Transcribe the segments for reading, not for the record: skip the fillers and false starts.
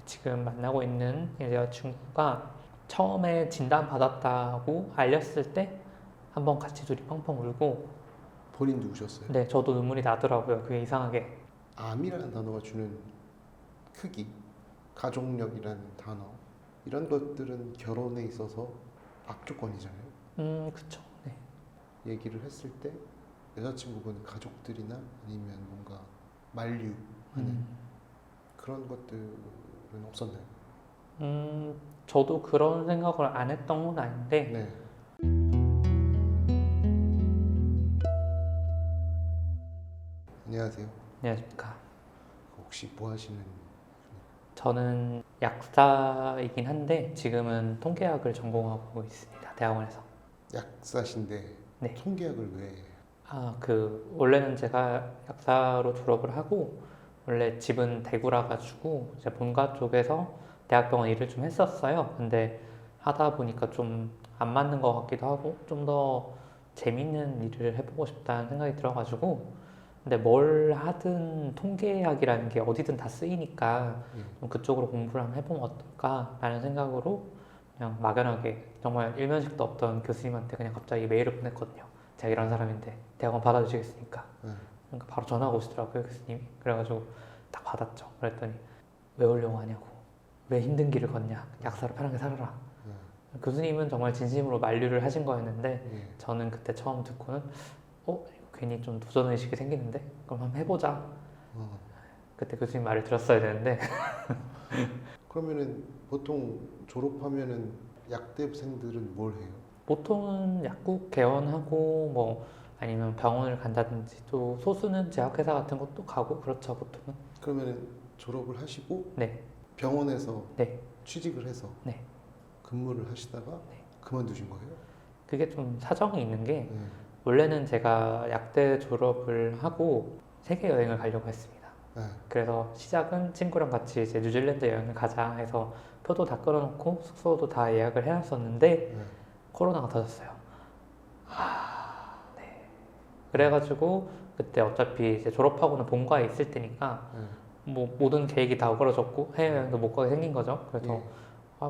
지금 만나고 있는 여자친구가 처음에 진단 받았다고 알렸을 때 한번 같이 둘이 펑펑 울고, 본인도 우셨어요? 네, 저도 눈물이 나더라고요. 그게 이상하게. 암이라는 단어가 주는 크기, 가족력이라는 단어, 이런 것들은 결혼에 있어서 악조건이잖아요. 그쵸. 네. 얘기를 했을 때 여자친구분 가족들이나 아니면 뭔가 만류하는 그런 것들은 없었나요? 저도 그런 생각을 안 했던 건 아닌데, 네. 안녕하세요. 안녕하십니까. 혹시 뭐 하시는? 저는 약사이긴 한데 지금은 통계학을 전공하고 있습니다. 대학원에서. 약사신데 네. 통계학을 왜? 원래는 제가 약사로 졸업을 하고, 원래 집은 대구라 가지고 이제 본가 쪽에서 대학병원 일을 좀 했었어요. 근데 하다 보니까 좀 안 맞는 것 같기도 하고, 좀 더 재밌는 일을 해보고 싶다는 생각이 들어가지고, 근데 뭘 하든 통계학이라는 게 어디든 다 쓰이니까 좀 그쪽으로 공부를 한번 해보면 어떨까라는 생각으로 그냥 막연하게, 정말 일면식도 없던 교수님한테 그냥 갑자기 메일을 보냈거든요. 제가 이런 사람인데 대학원 받아주시겠습니까? 그러니까 바로 전화가 오시더라고요, 교수님이. 그래가지고 딱 받았죠. 그랬더니 왜 오려고 하냐고, 왜 힘든 길을 걷냐, 약사로 편하게 살아라. 교수님은 정말 진심으로 만류를 하신 거였는데, 저는 그때 처음 듣고는 이거 괜히 좀 도전의식이 생기는데, 그럼 한번 해보자. 그때 교수님 말을 들었어야 되는데. 그러면은 보통 졸업하면은 약대생들은 뭘 해요? 보통은 약국 개원하고 뭐 아니면 병원을 간다든지, 또 소수는 제약회사 같은 것도 가고 그렇죠, 보통은. 그러면은 졸업을 하시고 네. 병원에서 네. 취직을 해서 네. 근무를 하시다가 그만두신 거예요? 그게 좀 사정이 있는 게, 네. 원래는 제가 약대 졸업을 하고 세계 여행을 가려고 했습니다. 네. 그래서 시작은 친구랑 같이 이제 뉴질랜드 여행을 가자 해서 표도 다 끊어놓고 숙소도 다 예약을 해놨었는데, 네. 코로나가 터졌어요. 네. 그래가지고 그때 어차피 이제 졸업하고는 본가에 있을 테니까 뭐 모든 계획이 다 어그러졌고 해외여행도 못 가게 생긴 거죠. 그래서 예.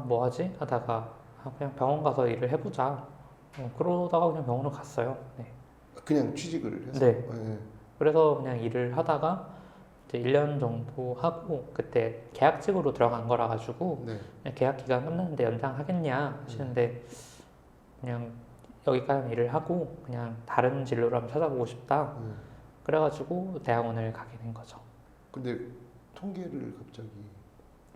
뭐 하지? 하다가 그냥 병원 가서 일을 해보자. 그러다가 그냥 병원을 갔어요. 네. 그냥 취직을 해서? 네. 네. 그래서 그냥 일을 하다가 이제 1년 정도 하고, 그때 계약직으로 들어간 거라 가지고 네. 그냥 계약 기간 끝났는데 연장하겠냐 하시는데, 그냥 여기까지 일을 하고 그냥 다른 진로를 한번 찾아보고 싶다. 그래가지고 대학원을 가게 된 거죠. 근데 통계를 갑자기?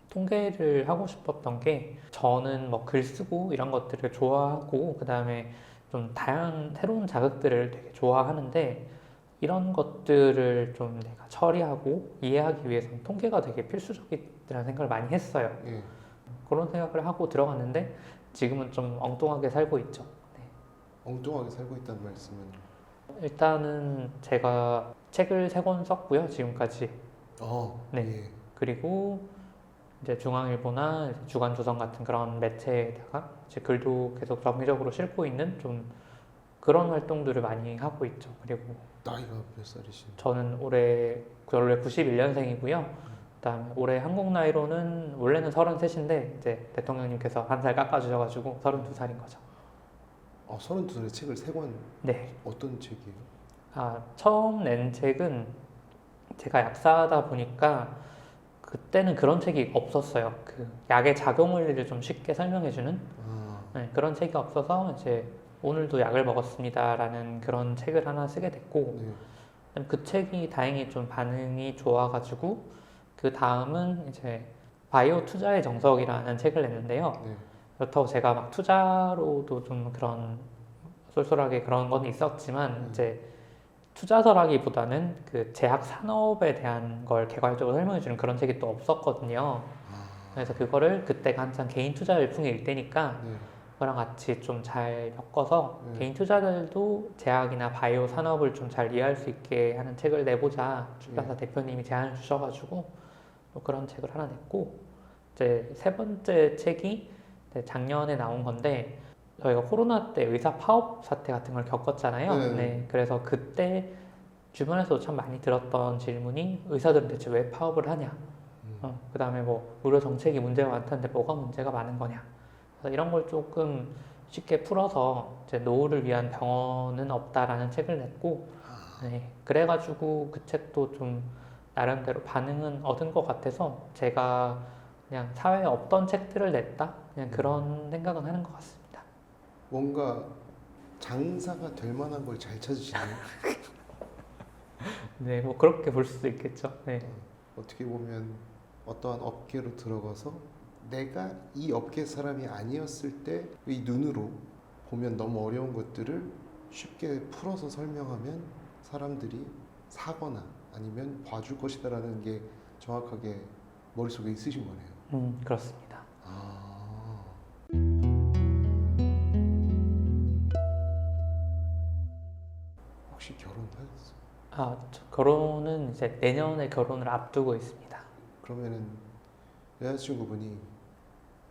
통계를 하고 싶었던 게, 저는 뭐 글 쓰고 이런 것들을 좋아하고, 그 다음에 좀 다양한 새로운 자극들을 되게 좋아하는데, 이런 것들을 좀 내가 처리하고 이해하기 위해서는 통계가 되게 필수적이라는 생각을 많이 했어요. 예. 그런 생각을 하고 들어갔는데 지금은 좀 엉뚱하게 살고 있죠. 네. 엉뚱하게 살고 있다는 말씀은? 일단은 제가 책을 3권 썼고요, 지금까지. 네. 예. 그리고 이제 중앙일보나 주간조선 같은 그런 매체에다가 이제 글도 계속 정기적으로 싣고 있는 좀 그런 활동들을 많이 하고 있죠. 그리고 나이가 몇 살이신가요? 저는 원래 91년생이고요. 그다음에 올해 한국 나이로는 원래는 33인데 이제 대통령님께서 한 살 깎아주셔가지고 32살인 거죠. 32살에 책을 3권? 네. 어떤 책이에요? 처음 낸 책은, 제가 약사다 보니까 그때는 그런 책이 없었어요. 그 약의 작용 원리를 좀 쉽게 설명해주는 네, 그런 책이 없어서 이제 오늘도 약을 먹었습니다라는 그런 책을 하나 쓰게 됐고, 네. 그 책이 다행히 좀 반응이 좋아가지고 그 다음은 이제 바이오 투자의 정석이라는 책을 냈는데요. 네. 그렇다고 제가 막 투자로도 좀 그런 쏠쏠하게 그런 건 있었지만, 이제 투자서라기보다는 그 제약 산업에 대한 걸 개괄적으로 설명해주는 그런 책이 또 없었거든요. 그래서 그거를 그때가 한창 개인 투자 열풍일 때니까 네. 그거랑 같이 좀 잘 엮어서 개인 투자자들도 제약이나 바이오 산업을 좀 잘 이해할 수 있게 하는 책을 내보자, 출판사 대표님이 제안을 주셔가지고 또 그런 책을 하나 냈고, 이제 3번째 책이 작년에 나온 건데, 저희가 코로나 때 의사 파업 사태 같은 걸 겪었잖아요. 네. 그래서 그때 주변에서도 참 많이 들었던 질문이, 의사들은 대체 왜 파업을 하냐? 그다음에 뭐 의료 정책이 문제가 많다는데 뭐가 문제가 많은 거냐. 그래서 이런 걸 조금 쉽게 풀어서 이제 노후를 위한 병원은 없다라는 책을 냈고, 네, 그래가지고 그 책도 좀 나름대로 반응은 얻은 것 같아서 제가 그냥 사회에 없던 책들을 냈다? 그냥 그런 생각은 하는 것 같습니다. 뭔가 장사가 될 만한 걸 잘 찾으시네요. 네, 뭐 그렇게 볼 수도 있겠죠. 네. 어떻게 보면 어떠한 업계로 들어가서 내가 이 업계 사람이 아니었을 때 이 눈으로 보면 너무 어려운 것들을 쉽게 풀어서 설명하면 사람들이 사거나 아니면 봐줄 것이다라는 게 정확하게 머릿속에 있으신 거네요. 그렇습니다. 아, 혹시 결혼하셨어요? 저 결혼은 이제 내년에 결혼을 앞두고 있습니다. 그러면은 여자친구분이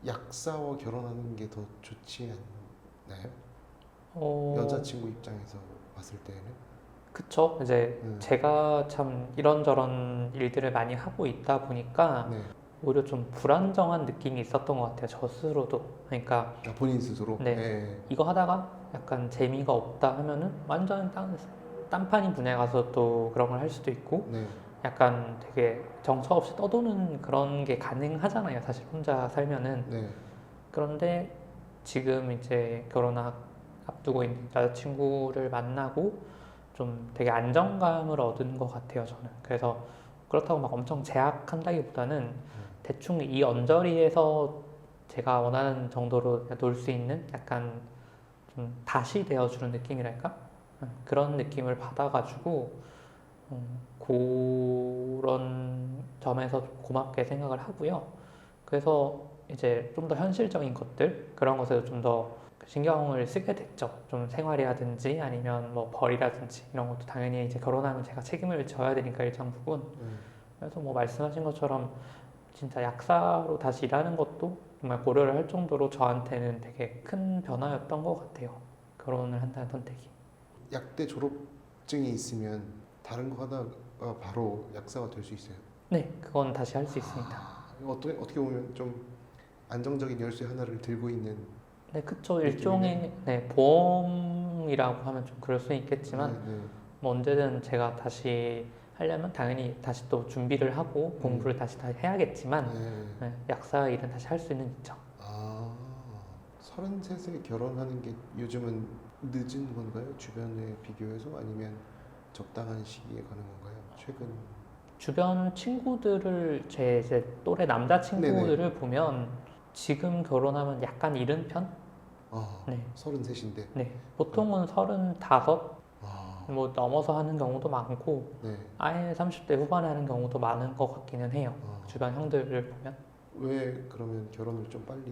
약사와 결혼하는 게 더 좋지 않나요? 여자친구 입장에서 봤을 때는? 그쵸. 이제 네. 제가 참 이런저런 일들을 많이 하고 있다 보니까 네. 오히려 좀 불안정한 느낌이 있었던 것 같아요. 저 스스로도. 그러니까 아, 본인 스스로? 네. 네. 이거 하다가 약간 재미가 없다 하면은 완전 딴판인 분야에 가서 또 그런 걸 할 수도 있고, 네. 약간 되게 정처 없이 떠도는 그런 게 가능하잖아요. 사실 혼자 살면은. 네. 그런데 지금 이제 결혼 앞두고 있는 여자친구를 만나고 좀 되게 안정감을 얻은 것 같아요, 저는. 그래서 그렇다고 막 엄청 제약한다기보다는 대충 이 언저리에서 제가 원하는 정도로 놀 수 있는 약간 좀 다시 되어주는 느낌이랄까? 그런 느낌을 받아가지고 그런 점에서 고맙게 생각을 하고요. 그래서 이제 좀 더 현실적인 것들 그런 것에도 좀 더 신경을 쓰게 됐죠. 좀 생활이라든지 아니면 뭐 벌이라든지 이런 것도 당연히 이제 결혼하면 제가 책임을 져야 되니까 일정 부분. 그래서 뭐 말씀하신 것처럼 진짜 약사로 다시 일하는 것도 정말 고려를 할 정도로 저한테는 되게 큰 변화였던 것 같아요. 결혼을 한다는 선택이. 약대 졸업증이 있으면 다른 거 하다가 바로 약사가 될 수 있어요. 네, 그건 다시 할 수 있습니다. 어떻게 보면 좀 안정적인 열쇠 하나를 들고 있는. 네, 그쵸. 느낌이네. 일종의 보험이라고 하면 좀 그럴 수 있겠지만 네, 네. 뭐 언제든 제가 다시 하려면 당연히 다시 또 준비를 하고 공부를 다시 해야겠지만 네. 약사 일은 다시 할 수는 있죠. 아, 33세 결혼하는 게 요즘은 늦은 건가요? 주변에 비교해서 아니면 적당한 시기에 가는 건가요? 최근. 주변 친구들을 제 이제 또래 남자 친구들을 보면 지금 결혼하면 약간 이른 편? 네. 33인데. 네. 보통은 35, 아, 뭐 넘어서 하는 경우도 많고 네. 아예 30대 후반에 하는 경우도 많은 것 같기는 해요. 주변 형들을 보면. 왜 그러면 결혼을 좀 빨리?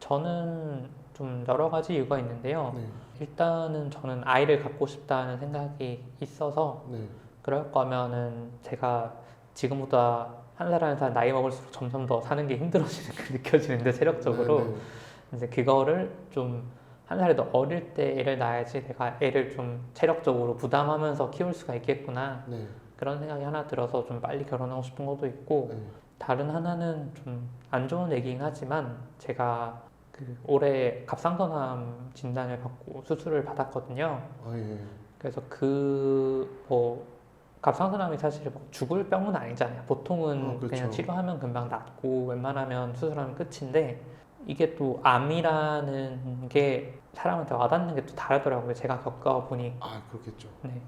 저는 좀 여러 가지 이유가 있는데요. 네. 일단은 저는 아이를 갖고 싶다는 생각이 있어서 네. 그럴 거면은 제가 지금보다 한 살 나이 먹을수록 점점 더 사는 게 힘들어지는 게 느껴지는데 체력적으로 네, 네. 이제 그거를 좀 한 살이 더 어릴 때 애를 낳아야지 내가 애를 좀 체력적으로 부담하면서 키울 수가 있겠구나 네. 그런 생각이 하나 들어서 좀 빨리 결혼하고 싶은 것도 있고 네. 다른 하나는 좀 안 좋은 얘기긴 하지만 제가 그 올해 갑상선암 진단을 받고 수술을 받았거든요. 아, 예. 그래서 뭐 갑상선암이 사실 뭐 죽을 병은 아니잖아요. 보통은 그렇죠. 그냥 치료하면 금방 낫고 웬만하면 수술하면 끝인데 이게 또 암이라는 게 사람한테 와닿는 게 또 다르더라고요. 제가 겪어보니. 아, 그렇겠죠. 네.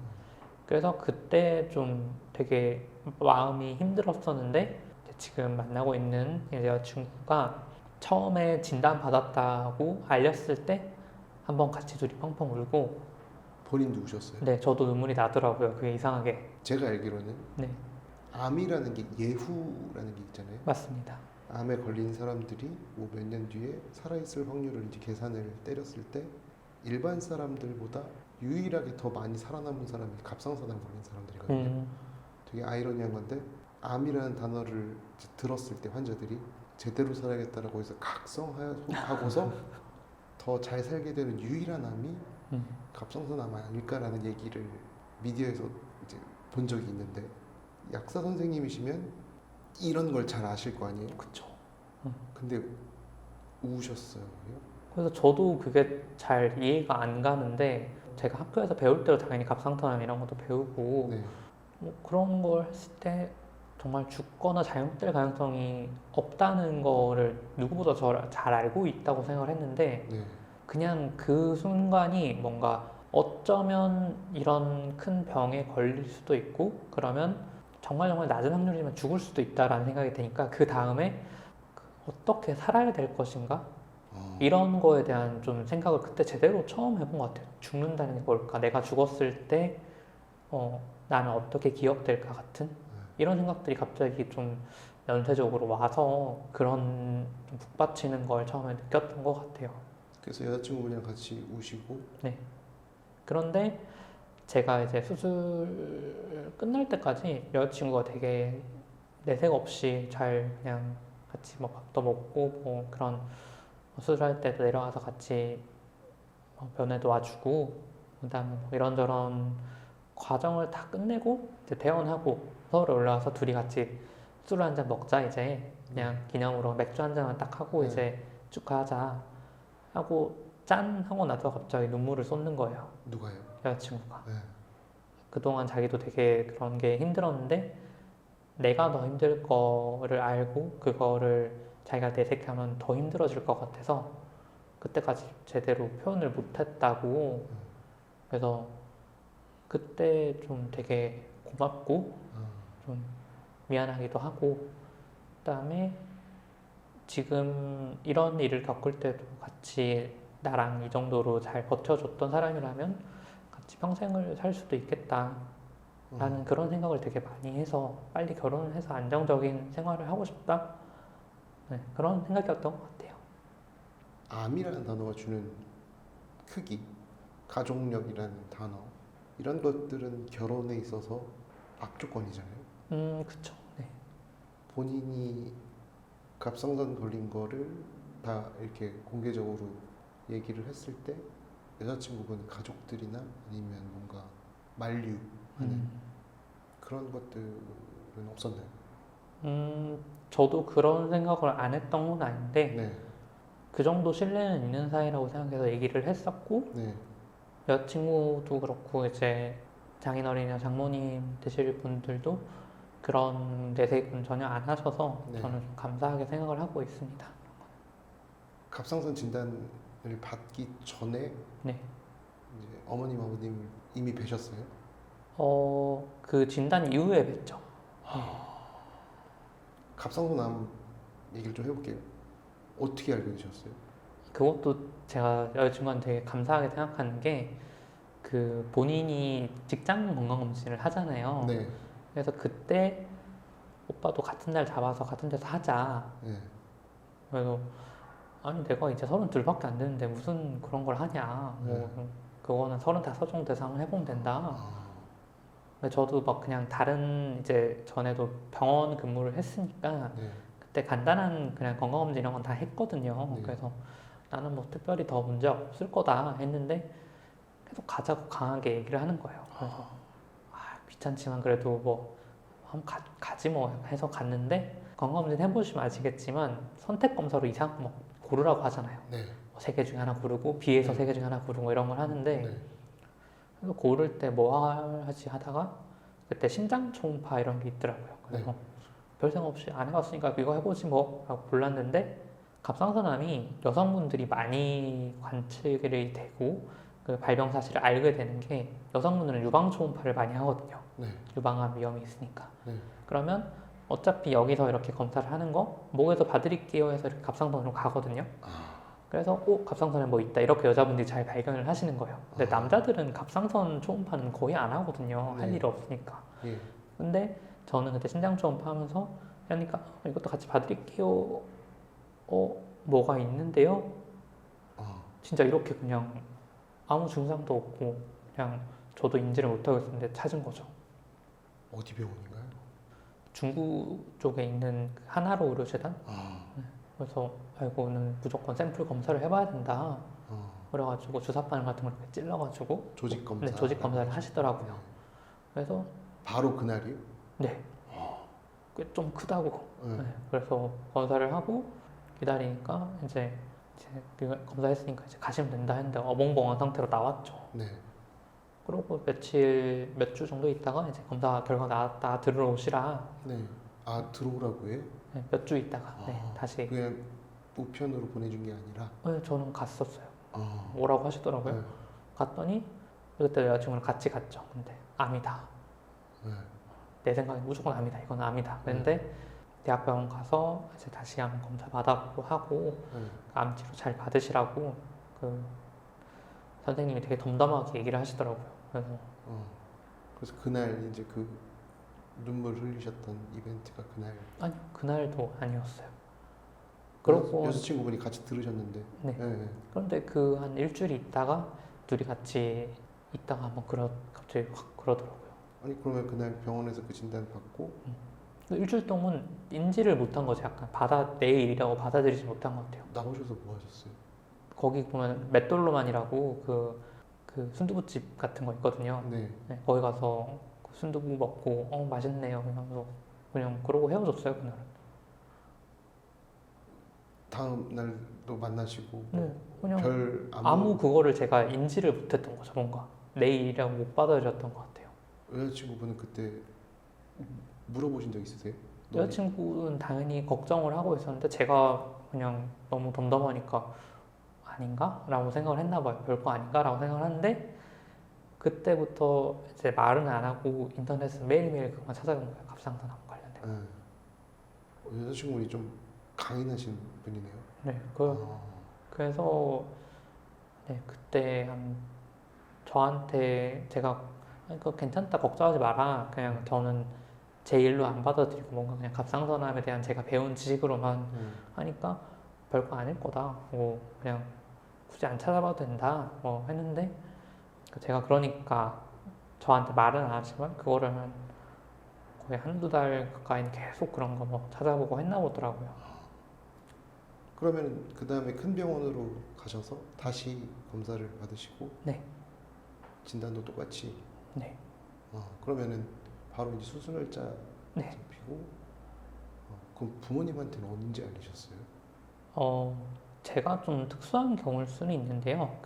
그래서 그때 좀 되게 마음이 힘들었었는데 지금 만나고 있는 여자친구가 처음에 진단받았다고 알렸을 때 한번 같이 둘이 펑펑 울고 본인도 우셨어요? 네, 저도 눈물이 나더라고요. 그게 이상하게. 제가 알기로는 네, 암이라는 게 예후라는 게 있잖아요. 맞습니다. 암에 걸린 사람들이 뭐 몇 년 뒤에 살아있을 확률을 이제 계산을 때렸을 때 일반 사람들보다 유일하게 더 많이 살아남은 사람이 갑상선암 걸린 사람들이거든요. 되게 아이러니한 건데 암이라는 단어를 이제 들었을 때 환자들이 제대로 살아야겠다라고 해서 각성하고서 더 잘 살게 되는 유일한 암이 갑상선암 아닐까라는 얘기를 미디어에서 이제 본 적이 있는데 약사 선생님이시면 이런 걸 잘 아실 거 아니에요? 그쵸. 근데 우셨어요? 그래서 저도 그게 잘 이해가 안 가는데 제가 학교에서 배울 때도 당연히 갑상선암 이런 것도 배우고 네. 뭐 그런 걸 했을 때 정말 죽거나 잘못될 가능성이 없다는 거를 누구보다 잘 알고 있다고 생각을 했는데 네. 그냥 그 순간이 뭔가 어쩌면 이런 큰 병에 걸릴 수도 있고 그러면 정말 낮은 확률이지만 죽을 수도 있다라는 생각이 드니까 그 다음에 어떻게 살아야 될 것인가? 이런 거에 대한 좀 생각을 그때 제대로 처음 해본 것 같아요. 죽는다는 게 뭘까? 내가 죽었을 때 나는 어떻게 기억될까 같은 이런 생각들이 갑자기 좀 연쇄적으로 와서 그런 좀 북받치는 걸 처음에 느꼈던 것 같아요. 그래서 여자친구분이랑 같이 우시고 네. 그런데 제가 이제 수술 끝날 때까지 여자친구가 되게 내색 없이 잘 그냥 같이 뭐 밥도 먹고 뭐 그런 수술할 때도 내려가서 같이 면회도 와주고 그다음에 뭐 이런저런 과정을 다 끝내고 이제 퇴원하고 서울에 올라와서 둘이 같이 술 한 잔 먹자 이제 그냥 기념으로 맥주 한 잔만 딱 하고 네. 이제 축하하자 하고 짠 하고 나서 갑자기 눈물을 쏟는 거예요. 누가요? 여자친구가. 네. 그동안 자기도 되게 그런 게 힘들었는데 내가 더 힘들 거를 알고 그거를 자기가 내색하면 더 힘들어질 것 같아서 그때까지 제대로 표현을 못했다고. 그래서 그때 좀 되게 고맙고 좀 미안하기도 하고 그다음에 지금 이런 일을 겪을 때도 같이 나랑 이 정도로 잘 버텨줬던 사람이라면 같이 평생을 살 수도 있겠다라는 그런 생각을 되게 많이 해서 빨리 결혼을 해서 안정적인 생활을 하고 싶다. 네, 그런 생각이었던 것 같아요. 암이라는 단어가 주는 크기, 가족력이라는 단어 이런 것들은 결혼에 있어서 악조건이잖아요. 그쵸. 네. 본인이 갑상선 걸린 거를 다 이렇게 공개적으로 얘기를 했을 때 여자친구분 가족들이나 아니면 뭔가 만류하는 그런 것들은 없었나요? 저도 그런 생각을 안 했던 건 아닌데 네. 그 정도 신뢰는 있는 사이라고 생각해서 얘기를 했었고 네. 여자친구도 그렇고 이제 장인어른이나 장모님 되실 분들도 그런 내색은 전혀 안 하셔서 네. 저는 좀 감사하게 생각을 하고 있습니다. 갑상선 진단을 받기 전에 네. 이제 어머님 아버님 이미 뵈셨어요? 그 진단 이후에 뵀죠. 갑상선암 얘기를 좀 해볼게요. 어떻게 알게 되셨어요? 그것도 제가 여자친구한테 되게 감사하게 생각하는 게 그 본인이 직장 건강검진을 하잖아요. 네. 그래서 그때 오빠도 같은 날 잡아서 같은 데서 하자. 네. 그래서 아니 내가 이제 32밖에 안 되는데 무슨 그런 걸 하냐. 뭐 그거는 35 정도 돼서 한번 해보면 된다. 근데 저도 막 그냥 다른 이제 전에도 병원 근무를 했으니까 네. 그때 간단한 그냥 건강검진 이런 건 다 했거든요. 네. 그래서 나는 뭐 특별히 더 문제 없을 거다 했는데 계속 가자고 강하게 얘기를 하는 거예요. 그래서 귀찮지만 그래도 뭐 한번 가지 뭐 해서 갔는데 건강검진 해보시면 아시겠지만 선택검사로 이상 뭐 고르라고 하잖아요. 네. 뭐 3개 중에 하나 고르고 B에서 네. 3개 중에 하나 고르고 이런 걸 하는데 네. 그래서 고를 때 뭐 하지 하다가 그때 심장 초음파 이런 게 있더라고요. 그래서 별 생각 없이 안 해봤으니까 이거 해보지 뭐 라고 골랐는데 갑상선암이 여성분들이 많이 관측이 되고 그 발병 사실을 알게 되는 게 여성분들은 유방 초음파를 많이 하거든요. 네. 유방암 위험이 있으니까. 네. 그러면 어차피 여기서 이렇게 검사를 하는 거 목에서 봐드릴게요 해서 이렇게 갑상선으로 가거든요. 그래서 갑상선에 뭐 있다 이렇게 여자분들이 잘 발견을 하시는 거예요. 근데 남자들은 갑상선 초음파는 거의 안 하거든요. 할 네. 일이 없으니까. 예. 근데 저는 그때 신장 초음파 하면서 그러니까 이것도 같이 봐드릴게요. 뭐가 있는데요? 진짜 이렇게 그냥 아무 증상도 없고 그냥 저도 인지를 못하고 있었는데 찾은 거죠. 어디 병원인가요? 중구 쪽에 있는 그 하나로 의료재단? 그래서 이거는 무조건 샘플 검사를 해봐야 된다. 그래가지고 주사바늘 같은 걸 이렇게 찔러가지고 조직 검사. 네, 조직 검사를 하시더라고요. 그래서 바로 그날이요? 네. 꽤 좀 크다고. 네. 네, 그래서 검사를 하고 기다리니까 이제 그 검사했으니까 이제 가시면 된다 했는데 어벙벙한 상태로 나왔죠. 네. 그러고 몇 주 정도 있다가 이제 검사 결과 나왔다 들어오시라. 네. 아, 들어오라고 해요? 네, 몇 주 있다가 네, 아, 다시. 그냥 우편으로 보내준 게 아니라. 네, 저는 갔었어요. 아, 오라고 하시더라고요. 네. 갔더니 그때 여자친구랑 같이 갔죠. 근데 암이다. 네. 내 생각엔 무조건 암이다. 이건 암이다. 근데 대학병원 가서 이제 다시 암 검사 받아보고 하고 네. 암 치료 잘 받으시라고 그 선생님이 되게 덤덤하게 얘기를 하시더라고요. 그래서 그래서 그날 이제 그 눈물 흘리셨던 이벤트가 그날. 아니 그날도 아니었어요. 그러고 여자친구분이 같이 들으셨는데. 네. 네. 그런데 그 한 일주일 있다가 둘이 같이 있다가 한번 갑자기 확 그러더라고요. 아니 그러면 그날 병원에서 그 진단 받고. 일주일 동안 인지를 못한 거죠. 약간 내 일이라고 받아들이지 못한 것 같아요. 나오셔서 뭐 하셨어요? 거기 보면 맷돌로만이라고 그 순두부집 같은 거 있거든요. 네. 네, 거기 가서 그 순두부 먹고 맛있네요. 이러면서 그냥 그러고 헤어졌어요 그날은. 다음 날도 만나시고. 네, 그냥 별 아무 그거를 제가 인지를 못했던 거죠. 뭔가 내 일이라고 못 받아들였던 것 같아요. 여자친구분은 그때 물어보신 적 있으세요? 여자친구는 당연히 걱정을 하고 있었는데 제가 그냥 너무 덤덤하니까 아닌가? 라고 생각을 했나 봐요. 별거 아닌가? 라고 생각을 하는데 그때부터 이제 말은 안 하고 인터넷에서 매일매일 그만 찾아간 거예요. 갑상선암 관련된. 네. 여자친구분이 좀 강인하신 분이네요. 네, 아, 그래서 네, 그때 저한테 제가 아니, 그거 괜찮다 걱정하지 마라. 그냥 저는 제 일로 안 받아들이고 뭔가 그냥 갑상선암에 대한 제가 배운 지식으로만 하니까 별거 아닐 거다. 뭐 그냥 굳이 안 찾아봐도 된다. 뭐 했는데 제가 그러니까 저한테 말은 안 하지만 그거를 거의 한두 달 가까이 계속 그런 거 뭐 찾아보고 했나 보더라고요. 그러면 그 다음에 큰 병원으로 가셔서 다시 검사를 받으시고. 네. 진단도 똑같이. 네. 그러면은 바로 이제 수술 날짜 네. 잡히고. 그럼 부모님한테는 언제 알리셨어요? 제가 좀 특수한 경우일 수는 있는데요.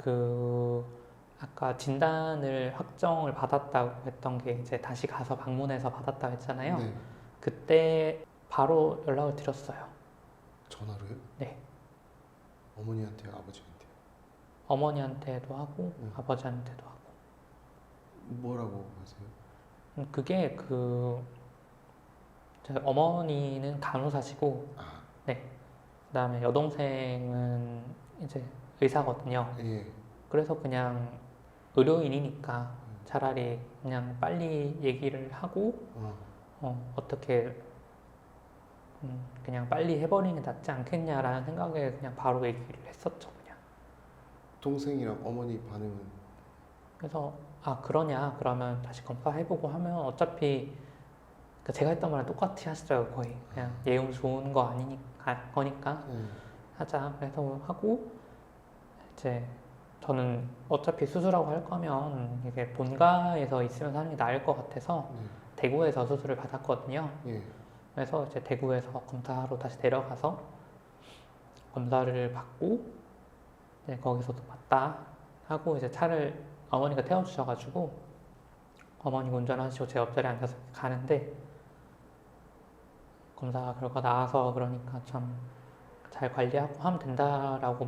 아까 진단을 확정을 받았다고 했던 게 이제 다시 가서 방문해서 받았다고 했잖아요. 네. 그때 바로 연락을 드렸어요. 전화로요? 네. 어머니한테요, 아버지한테요? 어머니한테도 하고 아버지한테도 하고. 뭐라고 하세요? 그게 제 어머니는 간호사시고, 아, 네. 그다음에 여동생은 이제 의사거든요. 예. 그래서 그냥 의료인이니까 차라리 그냥 빨리 얘기를 하고 어떻게 그냥 빨리 해버리는 게 낫지 않겠냐라는 생각에 그냥 바로 얘기를 했었죠. 그냥. 동생이랑 어머니 반응은? 그래서 그러냐 그러면 다시 검사해보고 하면 어차피 제가 했던 말은 똑같이 하시더라고요. 거의 그냥 예용 좋은 거 거니까 하자. 그래서 하고 이제 저는 어차피 수술하고 할 거면 이게 본가에서 있으면서 하는 게 나을 것 같아서 대구에서 수술을 받았거든요. 예. 그래서 이제 대구에서 검사하러 다시 데려가서 검사를 받고 이제 거기서도 맞다 하고 이제 차를 어머니가 태워주셔가지고 어머니 운전하시고 제 옆자리에 앉아서 가는데 검사 결과 나와서 그러니까 참 잘 관리하고 하면 된다라고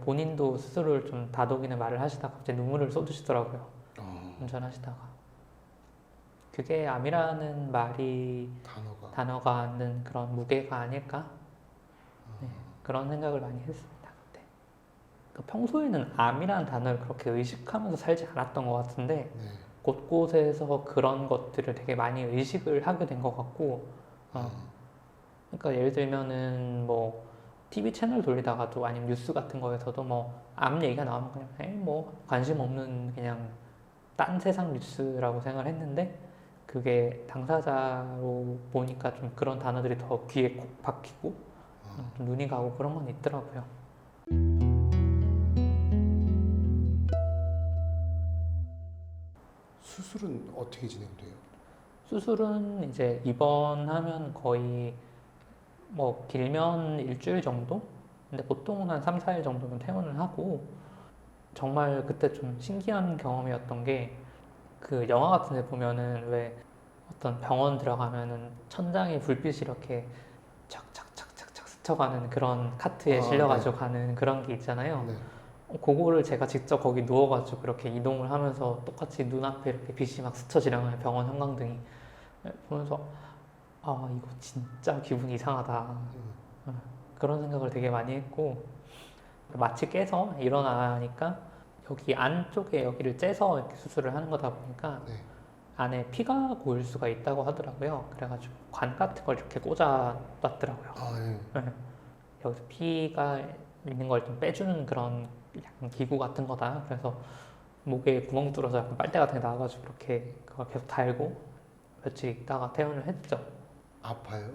본인도 스스로를 좀 다독이는 말을 하시다가 갑자기 눈물을 쏟으시더라고요. 운전하시다가. 그게 암이라는 단어가 갖는 그런 무게가 아닐까? 네, 그런 생각을 많이 했습니다. 그때. 평소에는 암이라는 단어를 그렇게 의식하면서 살지 않았던 것 같은데 곳곳에서 그런 것들을 되게 많이 의식을 하게 된 것 같고 그러니까 예를 들면은 뭐 TV 채널 돌리다가도 아니면 뉴스 같은 거에서도 뭐 암 얘기가 나오면 그냥 뭐 관심 없는 그냥 딴 세상 뉴스라고 생각을 했는데 그게 당사자로 보니까 좀 그런 단어들이 더 귀에 콕 박히고 좀 눈이 가고 그런 건 있더라고요. 수술은 어떻게 진행돼요? 수술은 이제 입원하면 거의 뭐 길면 일주일 정도? 근데 보통은 한 3, 4일 정도면 퇴원을 하고 정말 그때 좀 신기한 경험이었던 게 그 영화 같은 데 보면은 왜 어떤 병원 들어가면은 천장에 불빛이 이렇게 착착착착착 스쳐가는 그런 카트에 실려가지고 가는 그런 게 있잖아요. 네. 그거를 제가 직접 거기 누워가지고 이렇게 이동을 하면서 똑같이 눈앞에 이렇게 빛이 막 스쳐 지나가는 병원 형광등이 보면서 아 이거 진짜 기분이 이상하다 그런 생각을 되게 많이 했고 마취 깨서 일어나니까 여기 안쪽에 여기를 째서 이렇게 수술을 하는 거다 보니까 네. 안에 피가 고일 수가 있다고 하더라고요. 그래가지고 관 같은 걸 이렇게 꽂아 놨더라고요. 네. 여기서 피가 있는 걸 좀 빼주는 그런 약간 기구 같은 거다. 그래서 목에 구멍 뚫어서 약간 빨대 같은 게 나와가지고 이렇게 그걸 계속 달고 며칠 있다가 퇴원을 했죠. 아파요?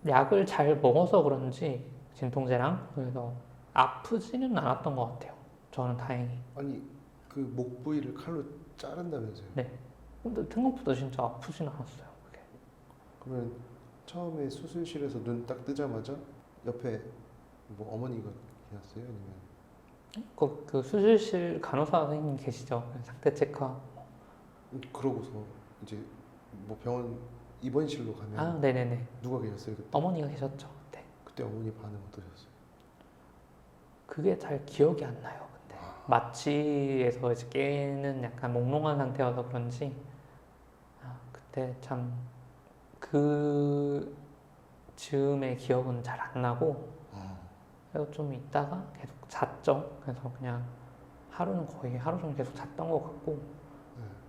약을 잘 먹어서 그런지 진통제랑 그래서 아프지는 않았던 것 같아요. 저는 다행히. 아니 그 목 부위를 칼로 자른다면서요? 네. 근데 생각보다 진짜 아프진 않았어요. 그게. 그러면 처음에 수술실에서 눈 딱 뜨자마자 옆에 뭐 어머니가 계셨어요? 아니면 그 수술실 간호사 선생님 계시죠? 상태 체크하고. 그러고서 이제 뭐 병원 입원실로 가면 아, 네네네. 누가 계셨어요 그때? 어머니가 계셨죠. 네. 그때 어머니 반응 어떠셨어요? 그게 잘 기억이 안 나요. 근데 마취에서 이제 깨는 약간 몽롱한 상태여서 그런지 그때 참 그 즈음의 기억은 잘 안 나고 그래서 좀 있다가 계속 잤죠. 그래서 그냥 하루는 거의 하루 종일 계속 잤던 것 같고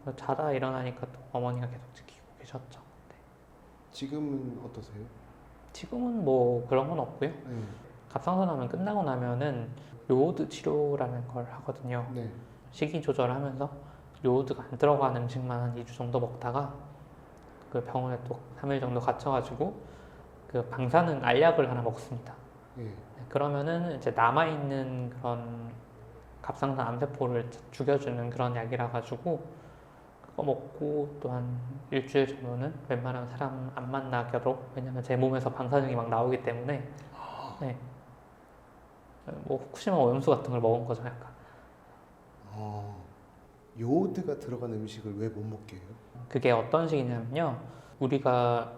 그래서 자다 일어나니까 또 어머니가 계속 지키고 계셨죠. 네. 지금은 어떠세요? 지금은 뭐 그런 건 없고요. 네. 갑상선암은 끝나고 나면은 요오드 치료라는 걸 하거든요. 네. 식이 조절하면서 요오드가 안 들어가는 음식만 한 2주 정도 먹다가 그 병원에 또 3일 정도 갇혀가지고 그 방사능 알약을 하나 먹습니다. 예. 네, 그러면은 이제 남아있는 그런 갑상선 암세포를 죽여주는 그런 약이라 가지고 그거 먹고 또 한 일주일 정도는 웬만하면 사람 안 만나도록 왜냐면 제 몸에서 방사능이 막 나오기 때문에 네. 뭐 후쿠시마 오염수 같은 걸 먹은 거죠 약간. 요오드가 들어간 음식을 왜 못 먹게 해요? 그게 어떤 식이냐면요. 우리가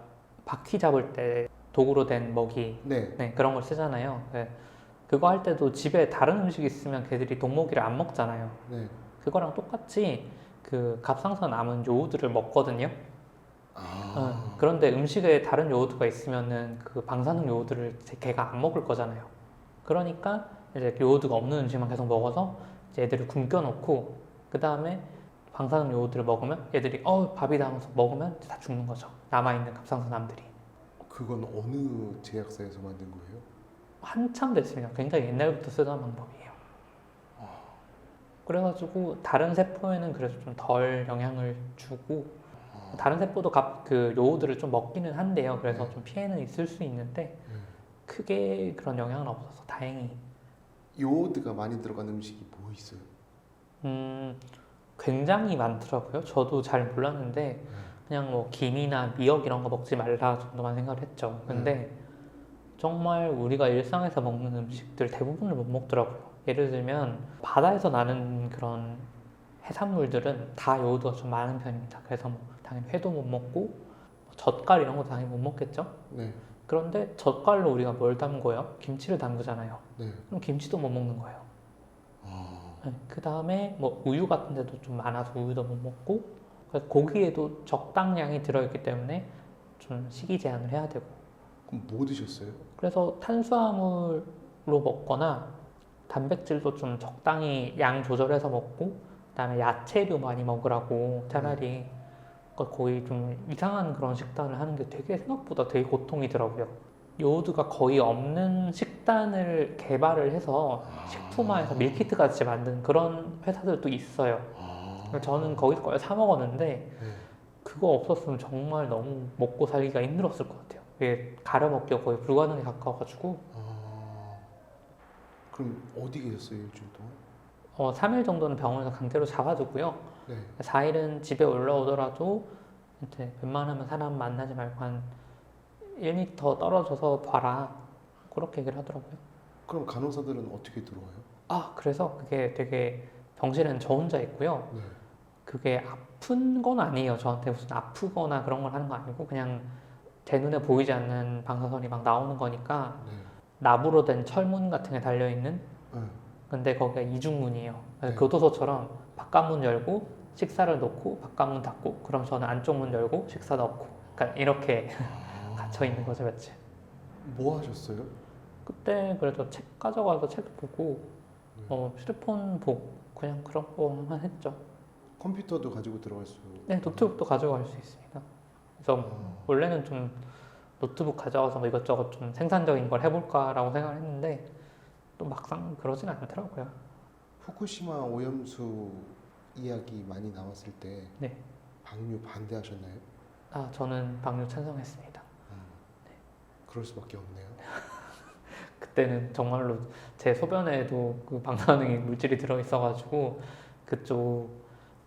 바퀴 잡을 때 도구로 된 먹이 네. 네, 그런 걸 쓰잖아요. 네. 그거 할 때도 집에 다른 음식이 있으면 걔들이 돋먹이를 안 먹잖아요. 네. 그거랑 똑같이 그 갑상선 남은 요오드를 먹거든요. 그런데 음식에 다른 요오드가 있으면은 그 방사능 요오드를 걔가 안 먹을 거잖아요. 그러니까 이제 요오드가 없는 음식만 계속 먹어서 이제 애들을 굶겨놓고 그 다음에 방사능 요오드를 먹으면 애들이 밥이다 하면서 먹으면 다 죽는 거죠. 남아있는 갑상선암들이. 그건 어느 제약사에서 만든 거예요? 한참 됐습니다. 굉장히 옛날부터 쓰던 방법이에요. 그래가지고 다른 세포에는 그래서 좀 덜 영향을 주고 다른 세포도 그 요오드를 좀 먹기는 한데요. 그래서 좀 피해는 있을 수 있는데 크게 그런 영향은 없어서 다행히. 요오드가 많이 들어간 음식이 뭐 있어요? 굉장히 많더라고요. 저도 잘 몰랐는데 그냥 뭐 김이나 미역 이런 거 먹지 말라 정도만 생각을 했죠. 근데 정말 우리가 일상에서 먹는 음식들 대부분을 못 먹더라고요. 예를 들면 바다에서 나는 그런 해산물들은 다 요오드가 좀 많은 편입니다. 그래서 뭐 당연히 회도 못 먹고 뭐 젓갈 이런 것도 당연히 못 먹겠죠. 네. 그런데 젓갈로 우리가 뭘 담궈요? 김치를 담그잖아요. 네. 그럼 김치도 못 먹는 거예요. 그 다음에 뭐 우유 같은 데도 좀 많아서 우유도 못 먹고 그래서 고기에도 적당량이 들어있기 때문에 좀 식이 제한을 해야 되고 그럼 뭐 드셨어요? 그래서 탄수화물로 먹거나 단백질도 좀 적당히 양 조절해서 먹고 그다음에 야채류 많이 먹으라고 차라리 거의 좀 이상한 그런 식단을 하는 게 되게 생각보다 되게 고통이더라고요. 요오드가 거의 없는 식단을 개발을 해서 식품화해서 밀키트 같이 만든 그런 회사들도 있어요. 저는 거기 걸 사 먹었는데 그거 없었으면 정말 너무 먹고 살기가 힘들었을 것 같아요. 이게 가려 먹기가 거의 불가능에 가까워가지고. 그럼 어디 계셨어요 일주일 동안? 3일 정도는 병원에서 강제로 잡아두고요. 네. 4일은 집에 올라오더라도 이제 웬만하면 사람 만나지 말고 한 1m 떨어져서 봐라. 그렇게 얘기를 하더라고요. 그럼 간호사들은 어떻게 들어와요? 아, 그래서 그게 되게 병실에는 저 혼자 있고요. 네. 그게 아픈 건 아니에요. 저한테 무슨 아프거나 그런 걸 하는 거 아니고 그냥 제 눈에 보이지 않는 방사선이 막 나오는 거니까 네. 나무로 된 철문 같은 게 달려있는 네. 근데 거기가 이중문이에요. 그래서 네. 교도소처럼 바깥문 열고 식사를 놓고 바깥문 닫고 그럼 저는 안쪽 문 열고 식사 넣고 그러니까 이렇게 갇혀 있는 거죠 며칠. 뭐 하셨어요? 그때 그래도 책 가져가서 책 보고 네. 휴대폰 보고 그냥 그런 거만 했죠. 컴퓨터도 가지고 들어갈 수. 네, 노트북도 가져갈 수 있습니다. 그래서 원래는 좀 노트북 가져가서 뭐 이것저것 좀 생산적인 걸 해볼까라고 생각을 했는데 또 막상 그러진 않더라고요. 후쿠시마 오염수 이야기 많이 나왔을 때 네. 방류 반대하셨나요? 아, 저는 방류 찬성했습니다. 그럴 수밖에 없네요. 그때는 정말로 제 소변에도 그 방사능 물질이 들어있어가지고 그쪽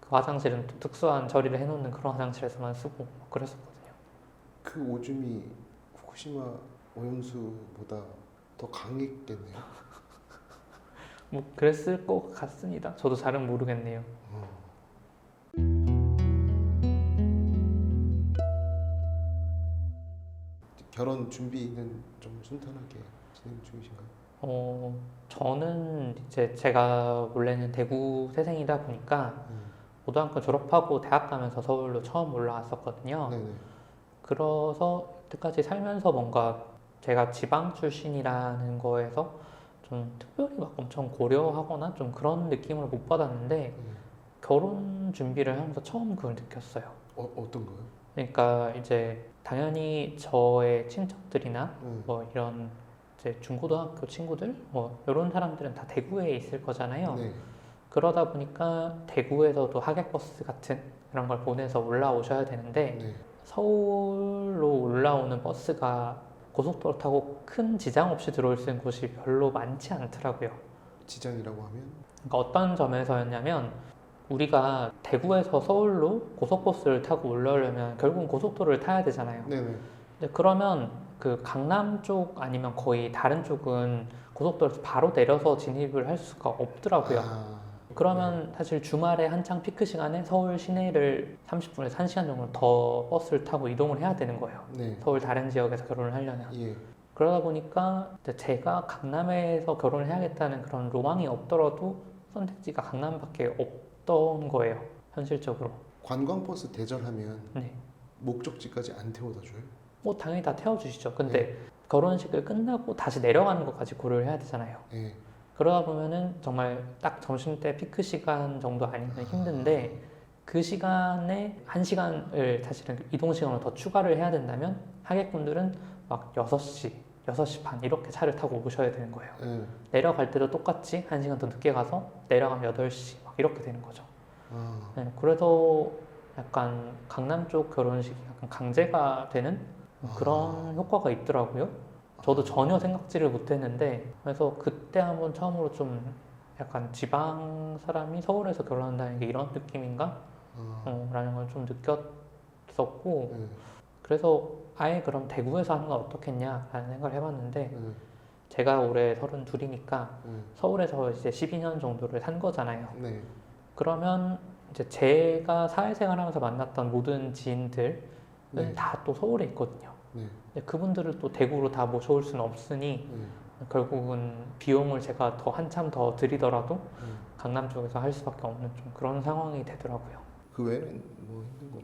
그 화장실은 또 특수한 처리를 해놓는 그런 화장실에서만 쓰고 그랬었거든요. 그 오줌이 후쿠시마 오염수보다 더 강했겠네요. 뭐 그랬을 것 같습니다. 저도 잘은 모르겠네요. 결혼 준비는 좀 순탄하게 진행 중이신가요? 저는 이제 제가 원래는 대구 태생이다 보니까 고등학교 졸업하고 대학 가면서 서울로 처음 올라왔었거든요. 네네. 그래서 그때까지 살면서 뭔가 제가 지방 출신이라는 거에서 좀 특별히 막 엄청 고려하거나 좀 그런 느낌을 못 받았는데 결혼 준비를 하면서 처음 그걸 느꼈어요. 어떤 거요? 그러니까 이제 당연히 저의 친척들이나 뭐 이런 이제 중고등학교 친구들 뭐 이런 사람들은 다 대구에 있을 거잖아요. 네. 그러다 보니까 대구에서도 하객버스 같은 그런 걸 보내서 올라오셔야 되는데 네. 서울로 올라오는 버스가 고속도로 타고 큰 지장 없이 들어올 수 있는 곳이 별로 많지 않더라고요. 지장이라고 하면? 그러니까 어떤 점에서였냐면 우리가 대구에서 서울로 고속버스를 타고 올라오려면 결국은 고속도로를 타야 되잖아요. 네네. 근데 그러면 그 강남 쪽 아니면 거의 다른 쪽은 고속도로에서 바로 내려서 진입을 할 수가 없더라고요. 그러면 사실 주말에 한창 피크 시간에 서울 시내를 30분에서 1시간 정도 더 버스를 타고 이동을 해야 되는 거예요. 네. 서울 다른 지역에서 결혼을 하려면. 예. 그러다 보니까 이제 제가 강남에서 결혼을 해야겠다는 그런 로망이 없더라도 선택지가 강남밖에 없던 거예요. 현실적으로. 관광버스 대절하면 네. 목적지까지 안 태워다 줘요? 뭐 당연히 다 태워주시죠. 근데 결혼식을 끝나고 다시 내려가는 것까지 고려를 해야 되잖아요. 예. 그러다 보면은 정말 딱 점심때 피크 시간 정도 아니면 힘든데 그 시간에 1시간을 사실은 이동 시간을 더 추가를 해야 된다면 하객분들은 막 6시, 6시 반 이렇게 차를 타고 오셔야 되는 거예요. 예. 내려갈 때도 똑같이 1시간 더 늦게 가서 내려가면 8시 막 이렇게 되는 거죠. 네, 그래서 약간 강남 쪽 결혼식이 약간 강제가 되는 그런 효과가 있더라고요. 저도 전혀 생각지를 못했는데 그래서 그때 한번 처음으로 좀 약간 지방 사람이 서울에서 결혼한다는 게 이런 느낌인가? 라는 걸 좀 느꼈었고 그래서 아예 그럼 대구에서 하는 건 어떻겠냐라는 생각을 해봤는데 제가 올해 32이니까 서울에서 이제 12년 정도를 산 거잖아요. 네. 그러면 이제 제가 사회생활하면서 만났던 모든 지인들은 네. 다 또 서울에 있거든요. 네. 근데 그분들을 또 대구로 다 모셔올 수는 없으니 결국은 비용을 제가 더 한참 더 들이더라도 강남 쪽에서 할 수밖에 없는 좀 그런 상황이 되더라고요. 그 외에는 뭐 힘든 거?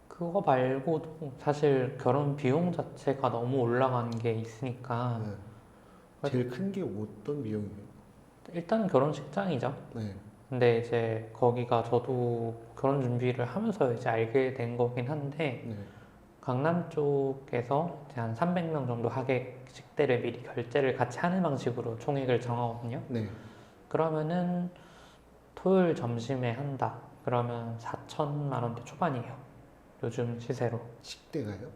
그거 말고도 사실 결혼 비용 자체가 너무 올라간 게 있으니까 네. 제일 큰 게 어떤 비용이에요? 일단은 결혼식장이죠. 네. 근데 이제 거기가 저도 결혼 준비를 하면서 이제 알게 된 거긴 한데 네. 강남 쪽에서 이제 한 300명 정도 하객 식대를 미리 결제를 같이 하는 방식으로 총액을 정하거든요. 네. 그러면은 토요일 점심에 한다. 그러면 4천만 원대 초반이에요. 요즘 시세로. 식대가요?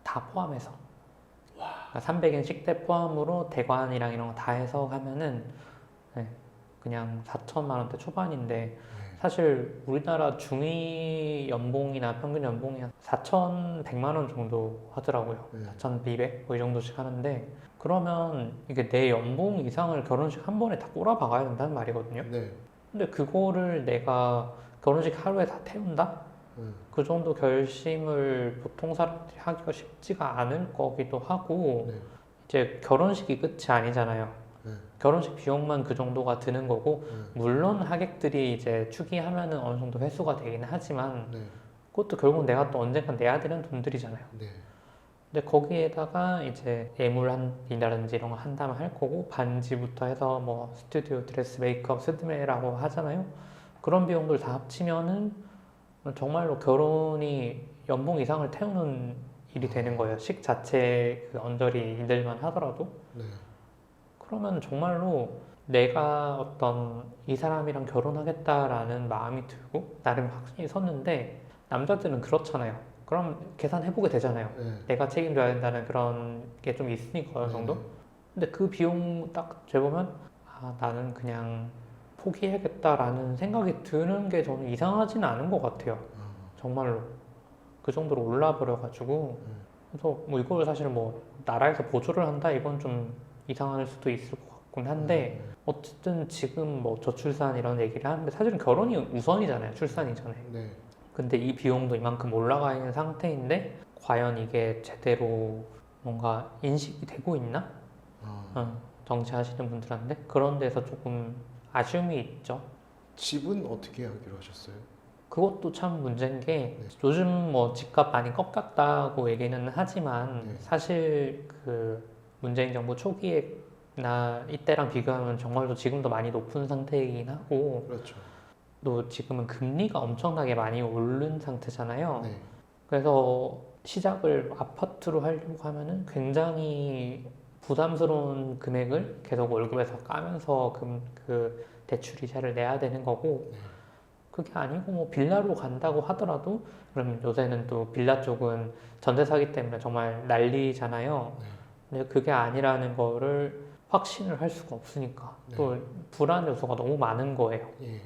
다 포함해서. 그러니까 300엔 식대 포함으로 대관이랑 이런 거 다 해서 하면은 네, 그냥 4천만 원대 초반인데 사실 우리나라 중위 연봉이나 평균 연봉이 한 4,100만 원 정도 하더라고요. 네. 4,200? 뭐 이 정도씩 하는데 그러면 이게 내 연봉 이상을 결혼식 한 번에 다 꼬라박아야 된다는 말이거든요. 네. 근데 그거를 내가 결혼식 하루에 다 태운다? 네. 그 정도 결심을 보통 사람들이 하기가 쉽지가 않을 거기도 하고 네. 이제 결혼식이 끝이 아니잖아요. 네. 결혼식 비용만 그 정도가 드는 거고 네. 물론 하객들이 이제 축의하면은 어느 정도 회수가 되긴 하지만 네. 그것도 결국 내가 또 언젠간 내야 되는 돈들이잖아요. 네. 근데 거기에다가 이제 예물이라든지 이런 거 한다면 할 거고 반지부터 해서 뭐 스튜디오 드레스, 메이크업, 스드메라고 하잖아요. 그런 비용들 다 합치면은 정말로 결혼이 연봉 이상을 태우는 일이 되는 거예요. 식 자체 그 언저리 일들만 하더라도. 네. 그러면 정말로 내가 어떤 이 사람이랑 결혼하겠다라는 마음이 들고 나름 확신이 섰는데 남자들은 그렇잖아요. 그럼 계산해보게 되잖아요. 네. 내가 책임져야 된다는 그런 게 좀 있으니까 어느 정도. 네. 근데 그 비용 딱 재보면 아 나는 그냥 포기해야겠다라는 생각이 드는 게 저는 이상하지는 않은 것 같아요. 정말로 그 정도로 올라버려가지고 그래서 뭐 이걸 사실 뭐 나라에서 보조를 한다 이건 좀 이상할 수도 있을 것 같긴 한데 어쨌든 지금 뭐 저출산 이런 얘기를 하는데 사실은 결혼이 우선이잖아요. 출산 이전에. 네. 근데 이 비용도 이만큼 올라가 있는 상태인데 과연 이게 제대로 뭔가 인식이 되고 있나? 정치하시는 분들한테 그런 데서 조금 아쉬움이 있죠. 집은 어떻게 하기로 하셨어요? 그것도 참 문제인 게 네. 요즘 뭐 집값 많이 꺾였다고 얘기는 하지만 네. 사실 그 문재인 정부 초기에나 이때랑 비교하면 정말로 지금도 많이 높은 상태이긴 하고 그렇죠. 또 지금은 금리가 엄청나게 많이 오른 상태잖아요. 네. 그래서 시작을 아파트로 하려고 하면은 굉장히 부담스러운 금액을 계속 월급에서 까면서 그 대출 이자를 내야 되는 거고 네. 그게 아니고 뭐 빌라로 간다고 하더라도 그러면 요새는 또 빌라 쪽은 전세 사기 때문에 정말 난리잖아요. 네. 근데 그게 아니라는 거를 확신을 할 수가 없으니까 네. 또 불안 요소가 너무 많은 거예요. 예.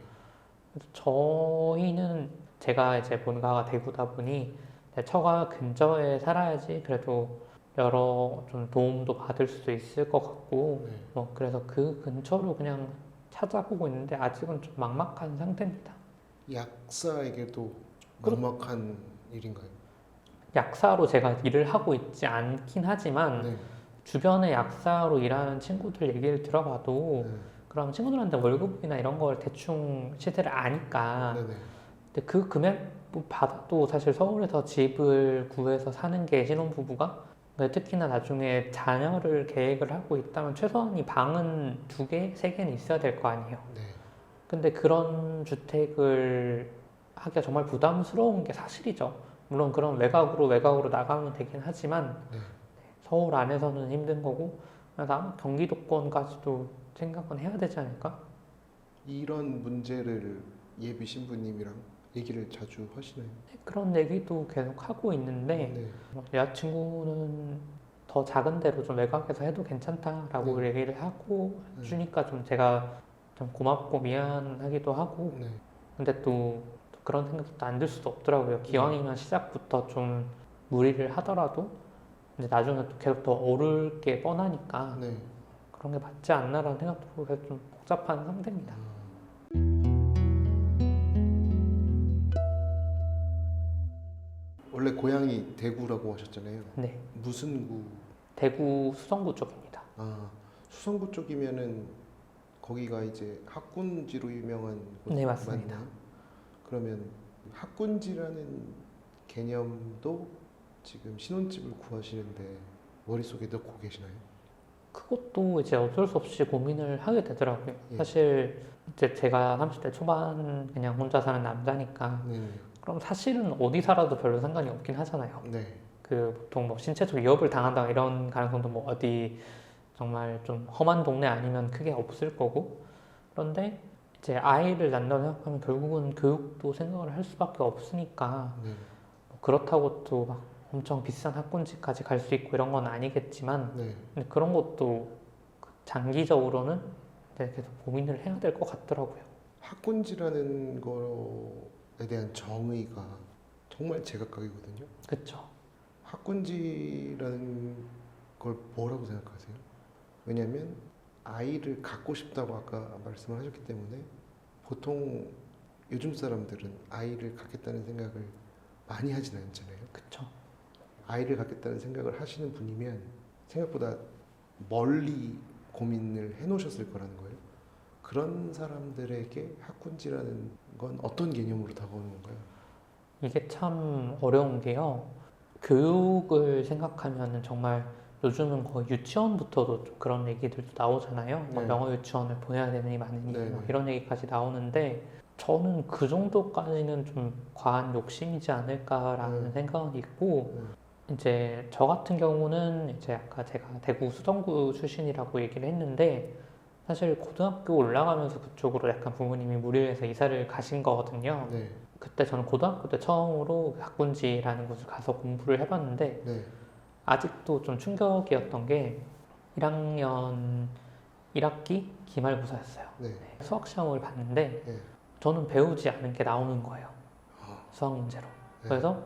그래서 저희는 제가 이제 본가가 대구다 보니 처가 근처에 살아야지 그래도 여러 좀 도움도 받을 수도 있을 것 같고 네. 뭐 그래서 그 근처로 그냥 찾아보고 있는데 아직은 좀 막막한 상태입니다. 약사에게도 그렇- 막막한 일인가요? 약사로 제가 일을 하고 있지 않긴 하지만 네. 주변에 약사로 일하는 친구들 얘기를 들어봐도 네. 그럼 친구들한테 월급이나 이런 걸 대충 시세를 아니까 네네. 근데 그 금액 받아도 사실 서울에서 집을 구해서 사는 게 신혼부부가 특히나 나중에 자녀를 계획을 하고 있다면 최소한이 방은 2개, 3개는 있어야 될 거 아니에요. 네. 근데 그런 주택을 하기가 정말 부담스러운 게 사실이죠. 물론 그런 외곽으로 나가면 되긴 하지만 네. 서울 안에서는 힘든 거고 아마 경기도권까지도 생각은 해야 되지 않을까? 이런 문제를 예비 신부님이랑 얘기를 자주 하시나요? 그런 얘기도 계속 하고 있는데 네. 여자친구는 더 작은 데로 좀 외곽에서 해도 괜찮다라고 네. 얘기를 하고 네. 주니까 좀 제가 좀 고맙고 미안하기도 하고 네. 근데 또 그런 생각도 안 들 수도 없더라고요. 기왕이면 시작부터 좀 무리를 하더라도 근데 나중에 또 계속 더 오를 게 뻔하니까 네. 그런 게 맞지 않나라는 생각도 들고 그래서 좀 복잡한 상태입니다. 원래 고향이 대구라고 하셨잖아요. 네, 무슨 구? 대구 수성구 쪽입니다. 아, 수성구 쪽이면은 거기가 이제 학군지로 유명한 곳 네, 맞습니다. 맞나요? 그러면 학군지라는 개념도 지금 신혼집을 구하시는데 머릿속에 넣고 계시나요? 그것도 이제 어쩔 수 없이 고민을 하게 되더라고요. 예. 사실 이제 제가 30대 초반 그냥 혼자 사는 남자니까 네. 그럼 사실은 어디 살아도 별로 상관이 없긴 하잖아요. 네. 그 보통 뭐 신체적 위협을 당한다 이런 가능성도 뭐 어디 정말 좀 험한 동네 아니면 크게 없을 거고 그런데 이제 아이를 낳는다고 생각하면 결국은 교육도 생각을 할 수밖에 없으니까 네. 뭐 그렇다고 또 막 엄청 비싼 학군지까지 갈 수 있고 이런 건 아니겠지만 네. 근데 그런 것도 장기적으로는 이제 계속 고민을 해야 될 것 같더라고요. 학군지라는 거에 대한 정의가 정말 제각각이거든요. 그쵸. 학군지라는 걸 뭐라고 생각하세요? 왜냐하면 아이를 갖고 싶다고 아까 말씀을 하셨기 때문에 보통 요즘 사람들은 아이를 갖겠다는 생각을 많이 하진 않잖아요. 그쵸. 아이를 갖겠다는 생각을 하시는 분이면 생각보다 멀리 고민을 해놓으셨을 거라는 거예요. 그런 사람들에게 학군지라는 건 어떤 개념으로 다가오는 건가요? 이게 참 어려운 게요. 교육을 생각하면은 정말 요즘은 거의 유치원부터도 좀 그런 얘기들도 나오잖아요. 뭐 네. 영어 유치원을 보내야 되느니 마느니 네, 뭐 네. 이런 얘기까지 나오는데 저는 그 정도까지는 좀 과한 욕심이지 않을까라는 생각은 있고 이제 저 같은 경우는 이제 아까 제가 대구 수성구 출신이라고 얘기를 했는데 사실 고등학교 올라가면서 그쪽으로 약간 부모님이 무리해서 이사를 가신 거거든요. 네, 그때 저는 고등학교 때 처음으로 학군지라는 곳을 가서 공부를 해봤는데 네, 아직도 좀 충격이었던 게 1학년 1학기 기말고사였어요. 네, 수학 시험을 봤는데 네. 저는 배우지 않은 게 나오는 거예요. 아, 수학 문제로. 네. 그래서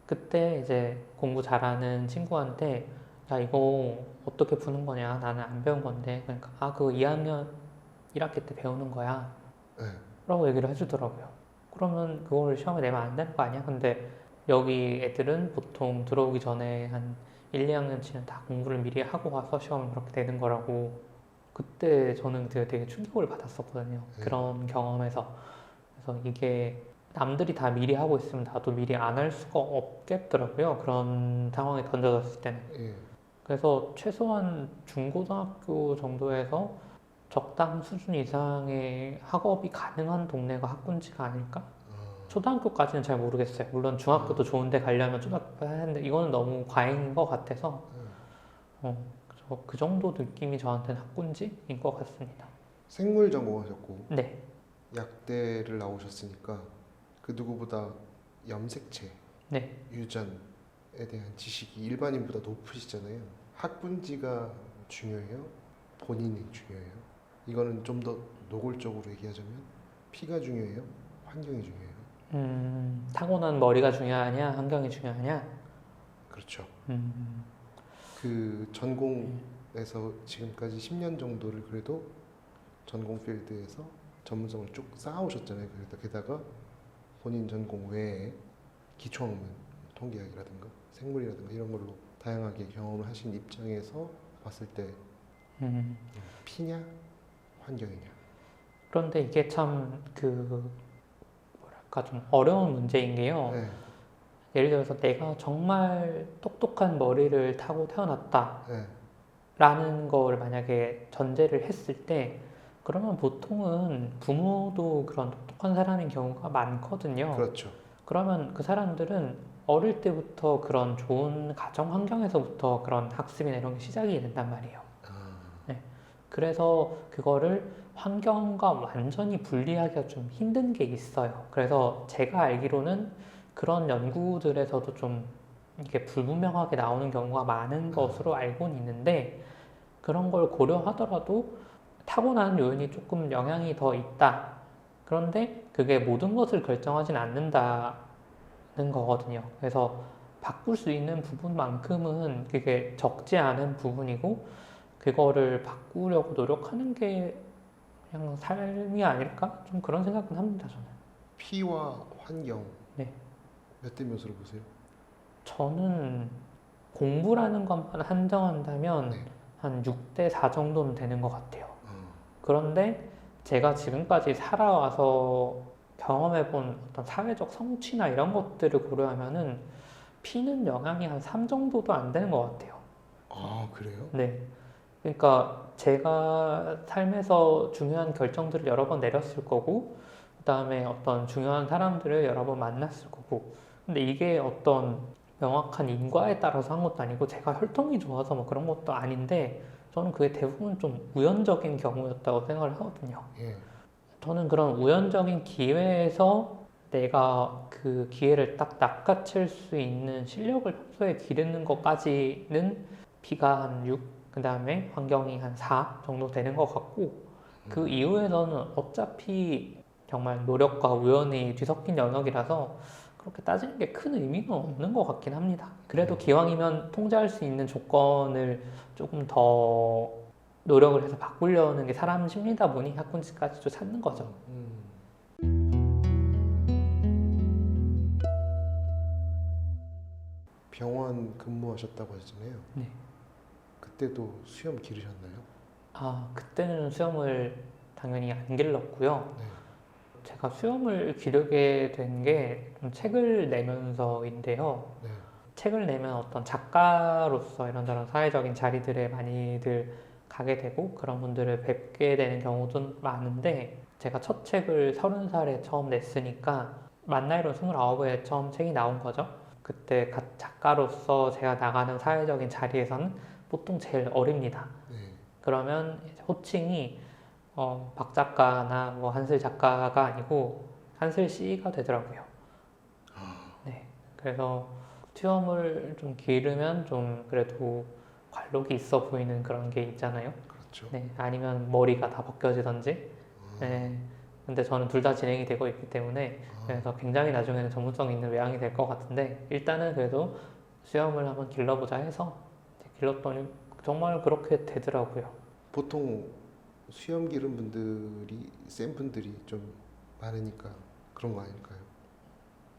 그때 이제 공부 잘하는 친구한테 야 이거 어떻게 푸는 거냐 나는 안 배운 건데 그러니까 아 그거 2학년 1학기 때 배우는 거야 네. 라고 얘기를 해주더라고요. 그러면 그거를 시험에 내면 안 되는 거 아니야? 근데 여기 애들은 보통 들어오기 전에 한 1, 2학년치는 다 공부를 미리 하고 와서 시험을 그렇게 내는 거라고 그때 저는 되게 충격을 받았었거든요. 네. 그런 경험에서. 그래서 이게 남들이 다 미리 하고 있으면 나도 미리 안 할 수가 없겠더라고요. 그런 상황에 던져졌을 때는. 예. 그래서 최소한 중고등학교 정도에서 적당 수준 이상의 학업이 가능한 동네가 학군지가 아닐까? 초등학교까지는 잘 모르겠어요. 물론 중학교도 좋은데 가려면 초등학교 해야 하는데 이거는 너무 과잉인 것 같아서 그 정도 느낌이 저한테는 학군지인 것 같습니다. 생물 전공하셨고 네, 약대를 나오셨으니까 그 누구보다 염색체, 네. 유전에 대한 지식이 일반인보다 높으시잖아요. 학군지가 중요해요? 본인이 중요해요? 이거는 좀 더 노골적으로 얘기하자면 피가 중요해요? 환경이 중요해요? 타고난 머리가 중요하냐, 환경이 중요하냐? 그렇죠. 음, 그 전공에서 지금까지 10년 정도를 그래도 전공 필드에서 전문성을 쭉 쌓아오셨잖아요. 게다가 본인 전공 외에 기초학문, 통계학이라든가 생물이라든가 이런 걸로 다양하게 경험을 하신 입장에서 봤을 때 피냐 환경이냐. 그런데 이게 참 뭐랄까 좀 어려운 문제인 게요. 네, 예를 들어서 내가 정말 똑똑한 머리를 타고 태어났다. 네, 라는 걸 만약에 전제를 했을 때 그러면 보통은 부모도 그런 똑똑한 사람인 경우가 많거든요. 그렇죠. 그러면 그 사람들은 어릴 때부터 그런 좋은 가정 환경에서부터 그런 학습이나 이런 게 시작이 된단 말이에요. 네. 그래서 그거를 환경과 완전히 분리하기가 좀 힘든 게 있어요. 그래서 제가 알기로는 그런 연구들에서도 좀 이게 불분명하게 나오는 경우가 많은 것으로 알고는 있는데 그런 걸 고려하더라도 타고난 요인이 조금 영향이 더 있다. 그런데 그게 모든 것을 결정하진 않는다는 거거든요. 그래서 바꿀 수 있는 부분만큼은 그게 적지 않은 부분이고 그거를 바꾸려고 노력하는 게 그냥 삶이 아닐까? 좀 그런 생각은 합니다, 저는. 피와 환경 네. 몇 대 몇으로 보세요? 저는 공부라는 것만 한정한다면 네. 한 6대 4 정도는 되는 것 같아요. 그런데 제가 지금까지 살아와서 경험해본 어떤 사회적 성취나 이런 것들을 고려하면은 피는 영향이 한 3 정도도 안 되는 것 같아요. 아 그래요? 네. 그러니까 제가 삶에서 중요한 결정들을 여러 번 내렸을 거고, 그 다음에 어떤 중요한 사람들을 여러 번 만났을 거고, 근데 이게 어떤 명확한 인과에 따라서 한 것도 아니고, 제가 혈통이 좋아서 뭐 그런 것도 아닌데, 저는 그게 대부분 좀 우연적인 경우였다고 생각을 하거든요. 예. 저는 그런 우연적인 기회에서 내가 그 기회를 딱 낚아챌 수 있는 실력을 평소에 기르는 것까지는 피가 한 6, 그 다음에 환경이 한 4 정도 되는 것 같고 그 이후에는 어차피 정말 노력과 우연이 뒤섞인 영역이라서 그렇게 따지는 게 큰 의미는 없는 것 같긴 합니다. 그래도 기왕이면 통제할 수 있는 조건을 조금 더 노력을 해서 바꾸려는 게 사람 심리다 보니 학군지까지도 찾는 거죠. 병원 근무하셨다고 하셨잖아요. 네. 그때도 수염 기르셨나요? 아, 그때는 수염을 당연히 안 길렀고요. 네. 제가 수염을 기르게 된 게 좀 책을 내면서인데요. 네. 책을 내면 어떤 작가로서 이런저런 사회적인 자리들에 많이들 가게 되고 그런 분들을 뵙게 되는 경우도 많은데 제가 첫 책을 30살에 처음 냈으니까 만 나이로 29에 처음 책이 나온 거죠. 그때 작가로서 제가 나가는 사회적인 자리에서는 보통 제일 어립니다. 네. 그러면 이제 호칭이 박 작가나 뭐 한슬 작가가 아니고 한슬 씨가 되더라고요. 네. 그래서 수염을 좀 기르면 좀 그래도 관록이 있어 보이는 그런 게 있잖아요. 그렇죠. 네. 아니면 머리가 다 벗겨지던지. 네. 근데 저는 둘 다 진행이 되고 있기 때문에 그래서 굉장히 나중에는 전문성 있는 외양이 될 것 같은데 일단은 그래도 수염을 한번 길러보자 해서 길렀더니 정말 그렇게 되더라고요. 보통 수염 기른 분들이 센 분들이 좀 많으니까 그런 거 아닐까요?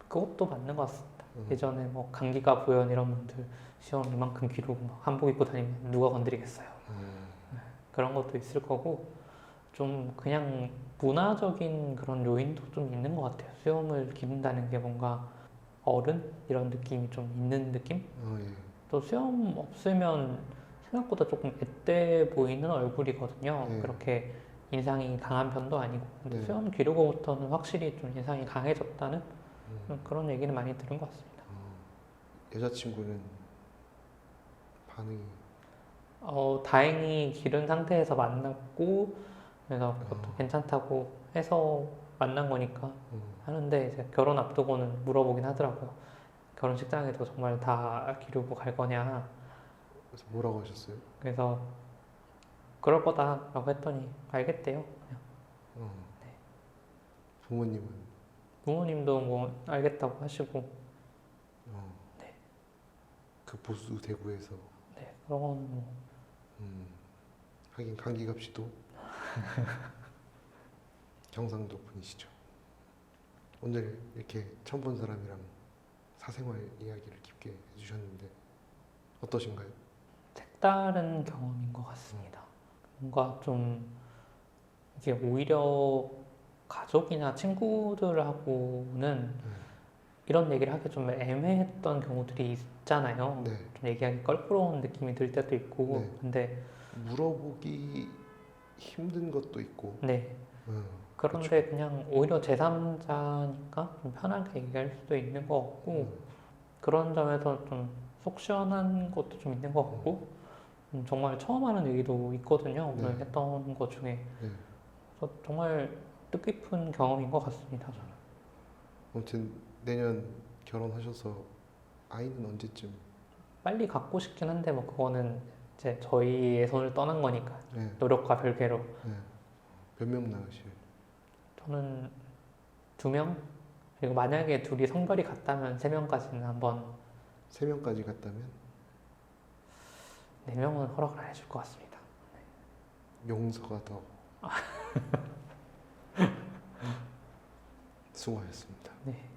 그것도 맞는 것 같습니다. 예전에 뭐 강기가 보현 이런 분들 수염 이만큼 기르고 막 한복 입고 다니면 누가 건드리겠어요. 그런 것도 있을 거고 좀 그냥 문화적인 그런 요인도 좀 있는 것 같아요. 수염을 기른다는 게 뭔가 어른 이런 느낌이 좀 있는 느낌? 예. 또 수염 없으면 생각보다 조금 앳돼 보이는 얼굴이거든요. 네. 그렇게 인상이 강한 편도 아니고 근데 네. 수염 기르고부터는 확실히 좀 인상이 강해졌다는 그런 얘기는 많이 들은 것 같습니다. 여자친구는 반응이 다행히 기른 상태에서 만났고 그래서 그것도 괜찮다고 해서 만난 거니까 하는데 이제 결혼 앞두고는 물어보긴 하더라고요. 결혼식장에도 정말 다 기르고 갈 거냐. 그래서 뭐라고 하셨어요? 그래서 그럴 거다라고 했더니 알겠대요. 그냥. 부모님은 부모님도 뭐 알겠다고 하시고 네. 그 보수 대구에서 네, 그런 건 뭐 하긴 강기갑 씨도 경상도 분이시죠. 오늘 이렇게 처음 본 사람이랑 사생활 이야기를 깊게 해주셨는데 어떠신가요? 색다른 경험인 것 같습니다. 뭔가 좀 이게 오히려 가족이나 친구들하고는 이런 얘기를 하기 좀 애매했던 경우들이 있잖아요. 네. 좀 얘기하기 껄끄러운 느낌이 들 때도 있고 네. 근데 물어보기 힘든 것도 있고 네. 그런데 그냥 오히려 제3자니까 좀 편하게 얘기할 수도 있는 것 같고 그런 점에서 좀 속 시원한 것도 좀 있는 것 같고 정말 처음 하는 얘기도 있거든요. 오늘 네. 했던 것 중에 네. 그래서 정말 뜻깊은 경험인 것 같습니다. 저는. 아무튼 내년 결혼하셔서 아이는 언제쯤? 빨리 갖고 싶긴 한데 뭐 그거는 이제 저희의 손을 떠난 거니까 네. 노력과 별개로 네. 몇 명 낳으실? 저는 2명 그리고 만약에 둘이 성별이 같다면 3명까지는 한번 3명까지 갔다면 4명은 허락을 안 해줄 것 같습니다. 용서가 더 수고하셨습니다. 네.